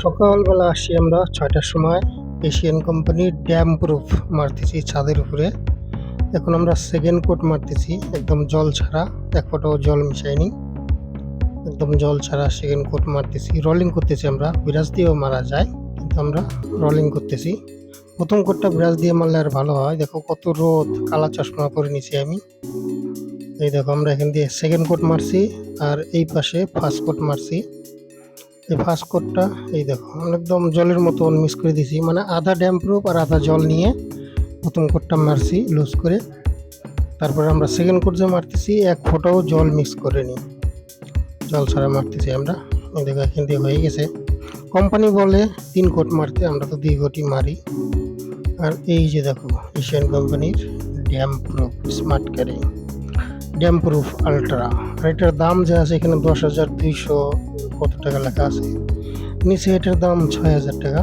সকালবেলা আসছি আমরা 6টার সময়। এশিয়ান কোম্পানির ড্যাম প্রুফ মারতেছি ছাদের উপরে। এখন আমরা সেকেন্ড কোট মারতেছি, একদম জল ছাড়া, এক ফোঁটাও জল মিশাইনি, একদম জল ছাড়া সেকেন্ড কোট মারতেছি। রোলিং করতেছি আমরা, ব্রাশ দিয়েও মারা যায় কিন্তু আমরা রোলিং করতেছি। প্রথম কোটটা ব্রাশ দিয়ে মারলে আর ভালো হয়। দেখো কত রোদ, কালা চশমা পরে নিছি আমি। এই দেখো আমরা এখান দিয়ে সেকেন্ড কোট মারছি আর এই পাশে ফার্স্ট কোট মারছি। এই ফার্স্ট কোটটা এই দেখো একদম জলের মতন মিক্স করে দিছি, মানে আধা ড্যাম প্রুফ আর আধা জল নিয়ে প্রথম কোটটা মারছি লুজ করে। তারপরে আমরা সেকেন্ড কোট যে মারতেছি এক ফোঁটাও জল মিক্স করে নিই, জল ছাড়া মারতেছি আমরা। এই দেখো এখান দিয়ে হয়ে গেছে। কোম্পানি বলে 3 কোট মারতে, আমরা তো 2 কোটই মারি। আর এই যে দেখো এশিয়ান কোম্পানির damp proof smart carry damp proof ultra. আর এটার দাম যে আছে এখানে 10,200 কত টাকা লেখা আছে, নিচে এটার দাম 6,000 টাকা।